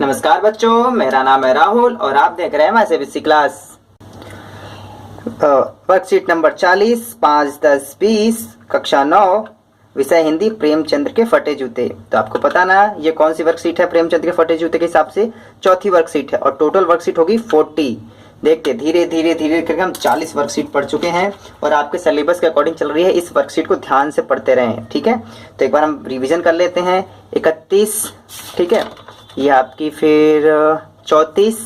नमस्कार बच्चों, मेरा नाम है राहुल और आप देख रहे हैं my CBSE class. Worksheet number 40, 5, 10, 20, कक्षा 9, विषय हिंदी, प्रेमचंद्र के फटे जूते। तो आपको पता ना ये कौन सी वर्कशीट है? प्रेमचंद्र के फटे जूते के हिसाब से चौथी वर्कशीट है और टोटल वर्कशीट होगी 40। देखते धीरे धीरे धीरे करके हम 40 वर्कशीट पढ़ चुके हैं और आपके सिलेबस के अकॉर्डिंग चल रही है। इस वर्कशीट को ध्यान से पढ़ते रहें, ठीक है। तो एक बार हम रिवीजन कर लेते हैं। 31, ठीक है, ये आपकी फिर 34,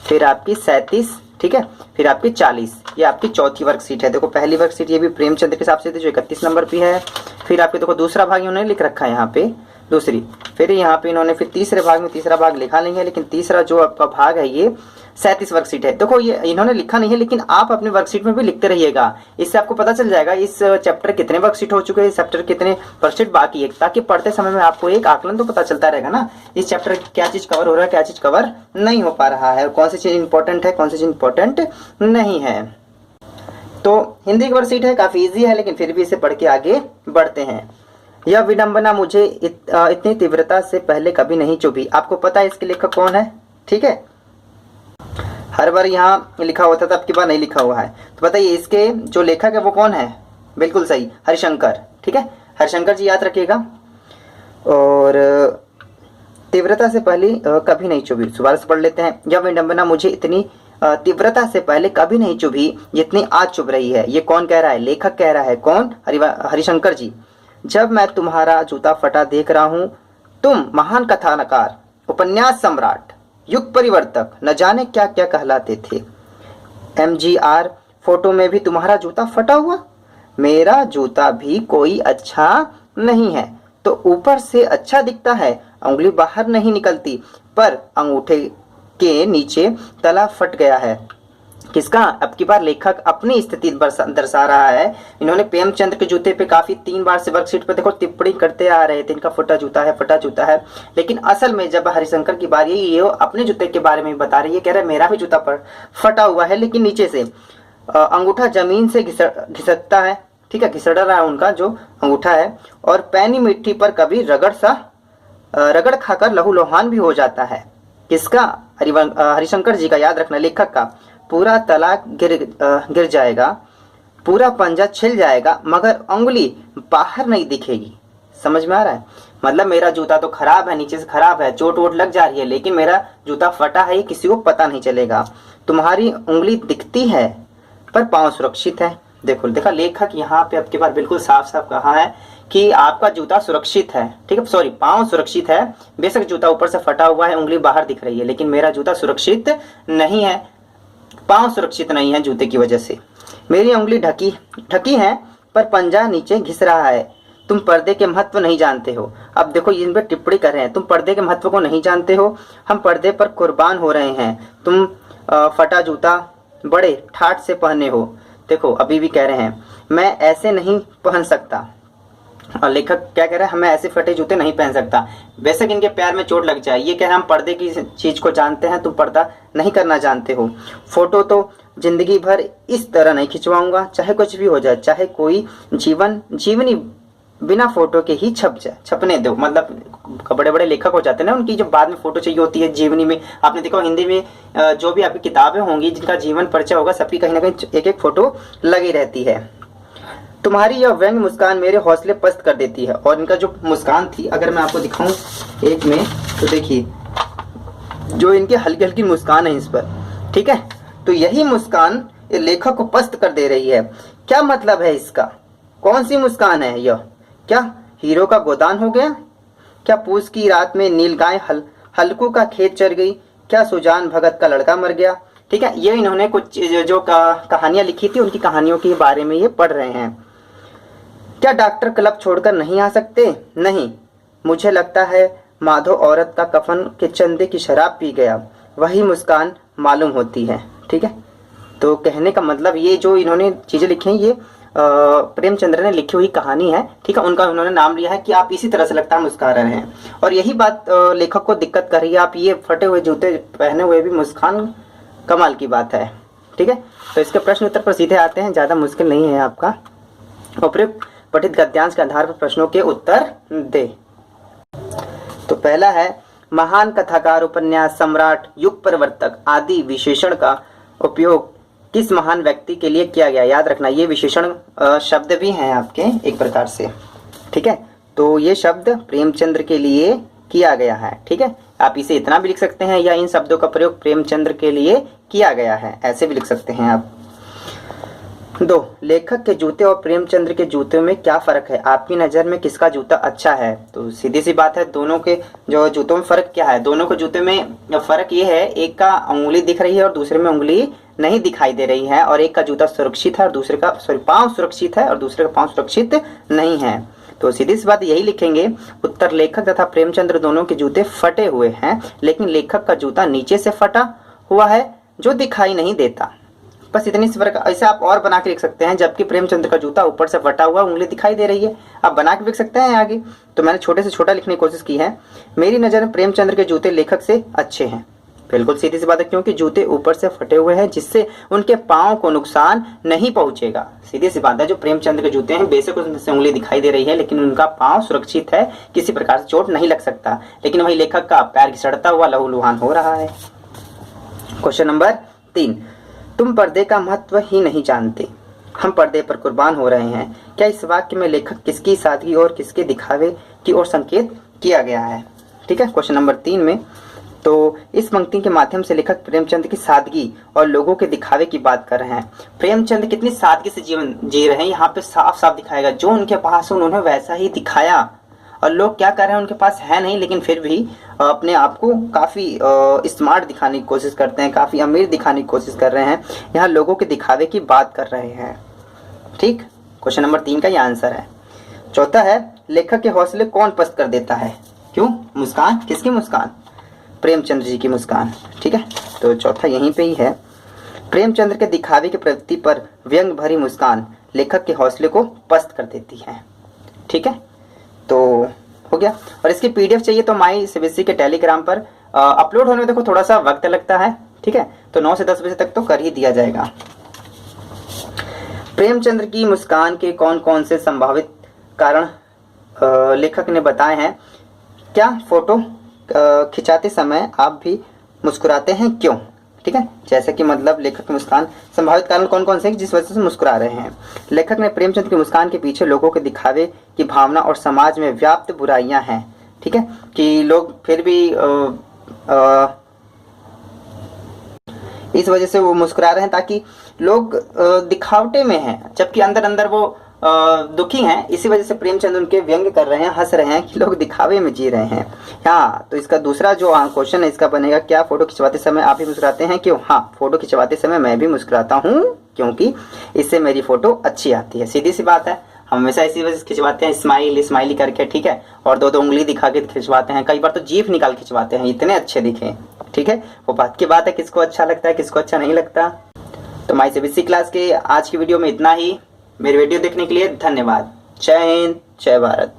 फिर आपकी 37, ठीक है, फिर आपकी 40, ये आपकी चौथी वर्कशीट है। देखो पहली वर्कशीट ये भी प्रेमचंद्र के हिसाब से थी जो 31 नंबर पे है। फिर आपके देखो दूसरा भाग इन्होंने लिख रखा है यहाँ पे, दूसरी, फिर यहाँ पे इन्होंने फिर तीसरे भाग में तीसरा भाग लिखा नहीं है, लेकिन तीसरा जो आपका भाग है ये 37 वर्कशीट है। देखो ये इन्होंने लिखा नहीं है, लेकिन आप अपने वर्कशीट में भी लिखते रहिएगा। इससे आपको पता चल जाएगा इस चैप्टर कितने वर्कशीट हो चुके हैं, इस चैप्टर कितने वर्कशीट बाकी है, ताकि पढ़ते समय में आपको एक आकलन तो पता चलता रहेगा ना इस चैप्टर क्या चीज कवर हो रहा है, क्या चीज कवर नहीं हो पा रहा है, कौन सी चीज इंपॉर्टेंट है, कौन सी चीज इंपॉर्टेंट नहीं है। तो हिंदी की वर्कशीट है, काफी ईजी है, लेकिन फिर भी इसे पढ़ के आगे बढ़ते हैं। यह विडंबना मुझे इतनी तीव्रता से पहले कभी नहीं चुभी। आपको पता है इसके लेखक कौन है? ठीक है, हर बार यहाँ लिखा होता था, अब की बार नहीं लिखा हुआ है। तो बताइए इसके जो लेखक है वो कौन है? बिल्कुल सही, हरिशंकर, ठीक है, हरिशंकर जी याद रखिएगा। और तीव्रता से पहले कभी नहीं चुभी, दोबारा से पढ़ लेते हैं। यह विडंबना मुझे इतनी तीव्रता से पहले कभी नहीं चुभी जितनी आज चुभ रही है। ये कौन कह रहा है? लेखक कह रहा है। कौन? हरिशंकर जी। जब मैं तुम्हारा जूता फटा देख रहा हूं, तुम महान कथानकार, उपन्यास सम्राट, युग परिवर्तक, न जाने क्या क्या कहलाते थे। MGR, फोटो में भी तुम्हारा जूता फटा हुआ। मेरा जूता भी कोई अच्छा नहीं है, तो ऊपर से अच्छा दिखता है, उंगली बाहर नहीं निकलती, पर अंगूठे के नीचे तला फट गया है। किसका? अब की बार लेखक अपनी स्थिति दर्शा रहा है। इन्होंने प्रेमचंद्र के जूते पे काफी 3 बार से वर्कशीट पे देखो टिप्पणी करते आ रहे थे, इनका फटा जूता है, फटा जूता है। लेकिन असल में जब हरिशंकर की बारी ये अपने जूते के बारे में बता रही है, कह रहे मेरा भी जूता पर फटा हुआ है, लेकिन नीचे से अंगूठा जमीन से घिसकता है, ठीक है, घिसड़ रहा है उनका जो अंगूठा है, और पैनी मिट्टी पर कभी रगड़ खाकर लहूलुहान भी हो जाता है। किसका? हरिशंकर जी का, याद रखना, लेखक का। पूरा तला गिर जाएगा, पूरा पंजा छिल जाएगा, मगर उंगली बाहर नहीं दिखेगी। समझ में आ रहा है? मतलब मेरा जूता तो खराब है, नीचे से खराब है, चोट वोट लग जा रही है, लेकिन मेरा जूता फटा है, ये किसी को पता नहीं चलेगा। तुम्हारी उंगली दिखती है पर पांव सुरक्षित है। देखो देखा लेखक यहाँ पे आपके पास बिल्कुल साफ साफ कहा है कि आपका जूता सुरक्षित है, ठीक है, सॉरी, पांव सुरक्षित है। बेशक जूता ऊपर से फटा हुआ है, उंगली बाहर दिख रही है, लेकिन मेरा जूता सुरक्षित नहीं है, पांव सुरक्षित नहीं है जूते की वजह से। मेरी उंगली ढकी है पर पंजा नीचे घिस रहा है। तुम पर्दे के महत्व नहीं जानते हो। अब देखो इन पे टिप्पणी कर रहे हैं, तुम पर्दे के महत्व को नहीं जानते हो, हम पर्दे पर कुर्बान हो रहे हैं, तुम फटा जूता बड़े ठाठ से पहने हो। देखो अभी भी कह रहे हैं मैं ऐसे नहीं पहन सकता, और लेखक क्या कह रहा है? हमें ऐसे फटे जूते नहीं पहन सकता, बेशक इनके पैर में चोट लग जाए। ये कह रहे हैं हम पर्दे की चीज को जानते हैं, तुम पर्दा नहीं करना जानते हो। फोटो तो जिंदगी भर इस तरह नहीं खिंचवाऊंगा, चाहे कुछ भी हो जाए, चाहे कोई जीवनी बिना फोटो के ही छप जाए, छपने दो। मतलब बड़े बड़े लेखक हो जाते हैं ना, उनकी जो बाद में फोटो चाहिए होती है जीवनी में। आपने देखा हिंदी में जो भी आपकी किताबें होंगी जिनका जीवन परिचय होगा, सबकी कहीं ना कहीं एक एक फोटो लगी रहती है। तुम्हारी यह व्यंग मुस्कान मेरे हौसले पस्त कर देती है। और इनका जो मुस्कान थी, अगर मैं आपको दिखाऊं एक में, तो देखिए जो इनकी हल्की हल्की मुस्कान है इस पर, ठीक है, तो यही मुस्कान लेखक को पस्त कर दे रही है। क्या मतलब है इसका? कौन सी मुस्कान है यह? क्या हीरो का गोदान हो गया? क्या पूस की रात में नीलगाय हल्कू का खेत चर गई? क्या सुजान भगत का लड़का मर गया? ठीक है, ये इन्होंने कुछ जो कहानियां लिखी थी, उनकी कहानियों के बारे में ये पढ़ रहे हैं। क्या डॉक्टर क्लब छोड़कर नहीं आ सकते? नहीं, मुझे लगता है माधो औरत का कफन के चंदे की शराब पी गया। वही मुस्कान मालूम होती है। ठीक है, तो कहने का मतलब ये जो इन्होंने चीजें लिखी हैं, ये प्रेमचंद्र ने लिखी हुई कहानी है। ठीक है, उनका उन्होंने नाम लिया है कि आप इसी तरह से लगता है मुस्कुरा रहे हैं, और यही बात लेखक को दिक्कत कर रही है। आप ये फटे हुए जूते पहने हुए भी मुस्कान, कमाल की बात है। ठीक है, तो इसके प्रश्न उत्तर पर सीधे आते हैं, ज्यादा मुश्किल नहीं है आपका। उपयुक्त पठित गद्यांश के आधार पर प्रश्नों के उत्तर दे। तो पहला है, महान कथाकार, उपन्यास सम्राट, युग परिवर्तक आदि विशेषण का उपयोग किस महान व्यक्ति के लिए किया गया? याद रखना ये विशेषण शब्द भी हैं आपके एक प्रकार से, ठीक है। तो ये शब्द प्रेमचंद्र के लिए किया गया है, ठीक है। आप इसे इतना भी लिख सकते हैं या इन शब्दों का प्रयोग प्रेमचंद्र के लिए किया गया है, ऐसे भी लिख सकते हैं आप। 2. लेखक के जूते और प्रेमचंद्र के जूते में क्या फर्क है? आपकी नज़र में किसका जूता अच्छा है? तो सीधी सी बात है, दोनों के जो जूतों में फर्क क्या है? दोनों के जूते में फर्क ये है, एक का उंगली दिख रही है और दूसरे में उंगली नहीं दिखाई दे रही है, और एक का जूता सुरक्षित है और दूसरे का पाँव सुरक्षित है और दूसरे का पाँव सुरक्षित नहीं है। तो सीधी सी बात यही लिखेंगे। उत्तर, लेखक तथा प्रेमचंद्र दोनों के जूते फटे हुए हैं, लेकिन लेखक का जूता नीचे से फटा हुआ है जो दिखाई नहीं देता। बस इतनी सी फर्क। ऐसे आप और बना के लिख सकते हैं, जबकि प्रेमचंद्र का जूता ऊपर से फटा हुआ, उंगली दिखाई दे रही है। आप बना के लिख सकते हैं आगे। तो मैंने छोटे से छोटा लिखने की कोशिश की है। मेरी नज़र में प्रेमचंद्र के जूते लेखक से अच्छे हैं। बिल्कुल सीधी सी बात है, क्योंकि जूते ऊपर से फटे हुए हैं, जिससे उनके पाँव को नुकसान नहीं पहुंचेगा। सीधी सी बात है, जो प्रेमचंद्र के जूते हैं बेशक उसमें उंगली दिखाई दे रही है, लेकिन उनका पाँव सुरक्षित है, किसी प्रकार से चोट नहीं लग सकता। लेकिन वही लेखक का पैर घिसड़ता हुआ लहूलुहान हो रहा है। क्वेश्चन नंबर 3, तुम पर्दे का महत्व ही नहीं जानते, हम पर्दे पर कुर्बान हो रहे हैं। क्या इस वाक्य में लेखक किसकी सादगी और किसके दिखावे की ओर संकेत किया गया है? ठीक है, क्वेश्चन नंबर 3 में तो इस पंक्ति के माध्यम से लेखक प्रेमचंद की सादगी और लोगों के दिखावे की बात कर रहे हैं। प्रेमचंद कितनी सादगी से जीवन जी रहे हैं, यहाँ पे साफ साफ दिखाएगा। जो उनके पास है उन्होंने वैसा ही दिखाया, और लोग क्या कर रहे हैं, उनके पास है नहीं, लेकिन फिर भी अपने आप को काफ़ी स्मार्ट दिखाने की कोशिश करते हैं, काफ़ी अमीर दिखाने की कोशिश कर रहे हैं। यहाँ लोगों के दिखावे की बात कर रहे हैं। ठीक, क्वेश्चन नंबर 3 का ये आंसर है। चौथा है, लेखक के हौसले कौन पस्त कर देता है? क्यों? मुस्कान। किसकी मुस्कान? प्रेमचंद्र जी की मुस्कान। ठीक है, तो चौथा यहीं पे ही है। प्रेमचंद्र के दिखावे की प्रवृत्ति पर व्यंग भरी मुस्कान लेखक के हौसले को पस्त कर देती है। ठीक है, तो हो गया। और इसकी पीडीएफ चाहिए तो माई सीबीएसई के टेलीग्राम पर अपलोड होने में देखो थोड़ा सा वक्त लगता है। ठीक है, तो 9 से 10 बजे तक तो कर ही दिया जाएगा। प्रेमचंद्र की मुस्कान के कौन कौन से संभावित कारण लेखक ने बताए हैं? क्या फोटो खिंचाते समय आप भी मुस्कुराते हैं? क्यों? ठीक है, जैसे कि मतलब लेखक की मुस्कान, संभावित कारण कौन कौन से जिस वजह से मुस्कुरा रहे हैं। लेखक ने प्रेमचंद की मुस्कान के पीछे लोगों के दिखावे की भावना और समाज में व्याप्त बुराइयां हैं। ठीक है, कि लोग फिर भी इस वजह से वो मुस्कुरा रहे हैं ताकि लोग दिखावटे में हैं, जबकि अंदर अंदर वो दुखी हैं। इसी वजह से प्रेमचंद उनके व्यंग कर रहे हैं, हंस रहे हैं कि लोग दिखावे में जी रहे हैं। हाँ, तो इसका दूसरा जो क्वेश्चन है इसका बनेगा, क्या फोटो खिंचवाते समय आप भी मुस्कुराते हैं? क्यों? हाँ, फोटो खिंचवाते समय मैं भी मुस्कुराता हूँ, क्योंकि इससे मेरी फोटो अच्छी आती है। सीधी सी बात है, हम हमेशा इसी वजह से खिंचवाते हैं, स्माइली करके। ठीक है, और दो उंगली दिखा के खिंचवाते हैं, कई बार तो जीभ निकाल खिंचवाते हैं, इतने अच्छे दिखे। ठीक है, वो बात की बात है, किसको अच्छा लगता है किसको अच्छा नहीं लगता। तो माई सीबीएसई क्लास के आज की वीडियो में इतना ही। मेरी वीडियो देखने के लिए धन्यवाद। जय हिंद, जय भारत।